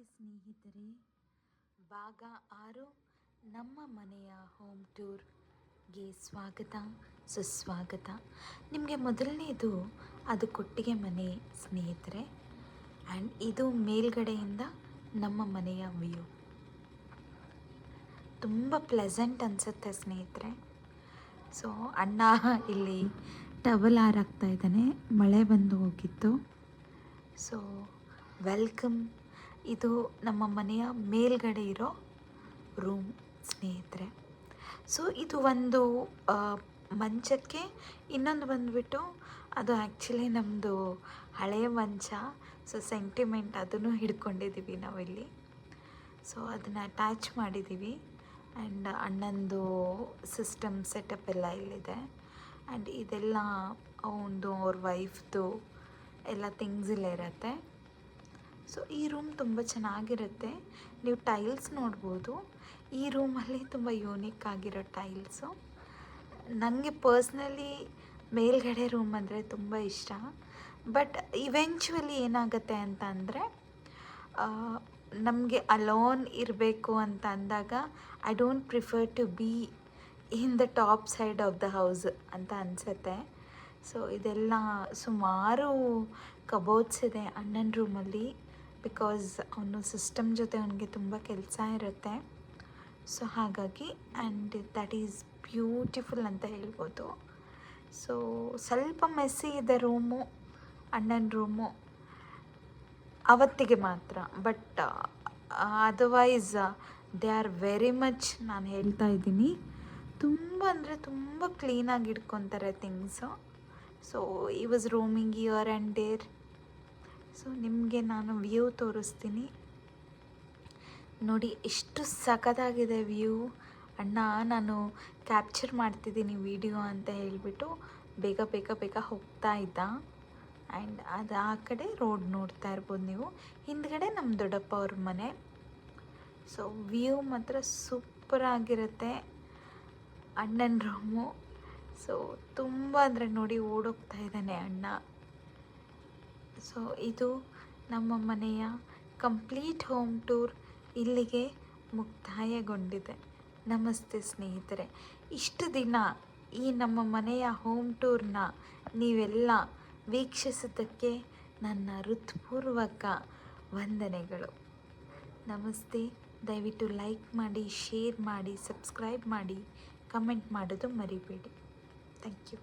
ನಮಸ್ತೆ ಸ್ನೇಹಿತರೆ, ಭಾಗ 6 ನಮ್ಮ ಮನೆಯ ಹೋಮ್ ಟೂರ್ಗೆ ಸ್ವಾಗತ ಸುಸ್ವಾಗತ. ನಿಮಗೆ ಮೊದಲನೇದು ಅದು ಕೊಟ್ಟಿಗೆ ಮನೆ ಸ್ನೇಹಿತರೆ. ಆ್ಯಂಡ್ ಇದು ಮೇಲ್ಗಡೆಯಿಂದ ನಮ್ಮ ಮನೆಯ ವ್ಯೂ. ತುಂಬ ಪ್ಲೆಸೆಂಟ್ ಅನಿಸುತ್ತೆ ಸ್ನೇಹಿತರೆ. ಸೊ ಅಣ್ಣ ಇಲ್ಲಿ ಟವಲ್ ಹಾರಾಕ್ತಾ ಇದ್ದಾನೆ, ಮಳೆ ಬಂದು ಹೋಗಿತ್ತು. So welcome. ಇದು ನಮ್ಮ ಮನೆಯ ಮೇಲ್ಗಡೆ ಇರೋ ರೂಮ್ ಸ್ನೇಹಿತರೆ. ಸೊ ಇದು ಒಂದು ಮಂಚಕ್ಕೆ ಇನ್ನೊಂದು ಬಂದುಬಿಟ್ಟು ಅದು ಆ್ಯಕ್ಚುಲಿ ನಮ್ಮದು ಹಳೆಯ ಮಂಚ. ಸೊ ಸೆಂಟಿಮೆಂಟ್ ಅದನ್ನು ಹಿಡ್ಕೊಂಡಿದ್ದೀವಿ ನಾವಿಲ್ಲಿ. ಸೊ ಅದನ್ನು ಅಟ್ಯಾಚ್ ಮಾಡಿದ್ದೀವಿ. ಆ್ಯಂಡ್ ಅಣ್ಣಂದು ಸಿಸ್ಟಮ್ ಸೆಟಪ್ ಎಲ್ಲ ಇಲ್ಲಿದೆ. ಆ್ಯಂಡ್ ಇದೆಲ್ಲ ಅವನದು ಅವ್ರ ವೈಫ್ದು ಎಲ್ಲ ಥಿಂಗ್ಸ್ ಇಲ್ಲ ಇರುತ್ತೆ. ಸೊ ಈ ರೂಮ್ ತುಂಬ ಚೆನ್ನಾಗಿರುತ್ತೆ. ನೀವು ಟೈಲ್ಸ್ ನೋಡ್ಬೋದು. ಈ ರೂಮಲ್ಲಿ ತುಂಬ ಯೂನಿಕ್ ಆಗಿರೋ ಟೈಲ್ಸು. ನನಗೆ ಪರ್ಸ್ನಲಿ ಮೇಲ್ಗಡೆ ರೂಮ್ ಅಂದರೆ ತುಂಬ ಇಷ್ಟ. ಬಟ್ ಇವೆಂಚುವಲಿ ಏನಾಗುತ್ತೆ ಅಂತ ಅಂದರೆ ನಮಗೆ ಅಲೋನ್ ಇರಬೇಕು ಅಂತ ಅಂದಾಗ I don't prefer to be in the top side of the house ಅಂತ ಅನಿಸುತ್ತೆ. ಸೊ ಇದೆಲ್ಲ ಸುಮಾರು ಕಬೋರ್ಡ್ಸ್ ಇದೆ ಅಣ್ಣನ ರೂಮಲ್ಲಿ. ಬಿಕಾಸ್ ಅವನು ಸಿಸ್ಟಮ್ ಜೊತೆ ಅವನಿಗೆ ತುಂಬ ಕೆಲಸ ಇರುತ್ತೆ. ಸೊ ಹಾಗಾಗಿ ಆ್ಯಂಡ್ ದ್ಯಾಟ್ ಈಸ್ ಬ್ಯೂಟಿಫುಲ್ ಅಂತ ಹೇಳ್ಬೋದು. ಸೊ ಸ್ವಲ್ಪ ಮೆಸ್ಸಿ ಇದೆ ರೂಮು, ಅಣ್ಣನ ರೂಮು ಅವತ್ತಿಗೆ ಮಾತ್ರ. But otherwise they are very much, ನಾನು ಹೇಳ್ತಾ ಇದ್ದೀನಿ, ತುಂಬ ಅಂದರೆ ತುಂಬ ಕ್ಲೀನಾಗಿ ಇಟ್ಕೊತಾರೆ ಥಿಂಗ್ಸು. ಸೊ ಈ was rooming year and there. So ನಿಮಗೆ ನಾನು ವ್ಯೂ ತೋರಿಸ್ತೀನಿ ನೋಡಿ, ಎಷ್ಟು ಸಖತ್ತಾಗಿದೆ ವ್ಯೂ. ಅಣ್ಣ ನಾನು ಕ್ಯಾಪ್ಚರ್ ಮಾಡ್ತಿದ್ದೀನಿ ವಿಡಿಯೋ ಅಂತ ಹೇಳಿಬಿಟ್ಟು ಬೇಗ ಬೇಗ ಬೇಗ ಹೋಗ್ತಾ ಇದ್ದ. ಆ್ಯಂಡ್ ಅದು ಆ ಕಡೆ ರೋಡ್ ನೋಡ್ತಾ ಇರ್ಬೋದು ನೀವು. ಹಿಂದ್ಗಡೆ ನಮ್ಮ ದೊಡ್ಡಪ್ಪ ಅವ್ರ ಮನೆ. ಸೊ ವ್ಯೂ ಮಾತ್ರ ಸೂಪರಾಗಿರುತ್ತೆ. ಅಣ್ಣನ ರೂಮು. ಸೊ ತುಂಬ ಅಂದರೆ ನೋಡಿ ಓಡೋಗ್ತಾ ಇದ್ದಾನೆ ಅಣ್ಣ. ಸೊ ಇದು ನಮ್ಮ ಮನೆಯ ಕಂಪ್ಲೀಟ್ ಹೋಮ್ ಟೂರ್ ಇಲ್ಲಿಗೆ ಮುಕ್ತಾಯಗೊಂಡಿದೆ. ನಮಸ್ತೆ ಸ್ನೇಹಿತರೆ. ಇಷ್ಟು ದಿನ ಈ ನಮ್ಮ ಮನೆಯ ಹೋಮ್ ಟೂರ್ನ ನೀವೆಲ್ಲ ವೀಕ್ಷಿಸಿದ್ದಕ್ಕೆ ನನ್ನ ಹೃತ್ಪೂರ್ವಕ ವಂದನೆಗಳು. ನಮಸ್ತೆ. ದಯವಿಟ್ಟು ಲೈಕ್ ಮಾಡಿ, ಶೇರ್ ಮಾಡಿ, ಸಬ್ಸ್ಕ್ರೈಬ್ ಮಾಡಿ, ಕಮೆಂಟ್ ಮಾಡೋದು ಮರಿಬೇಡಿ. Thank you.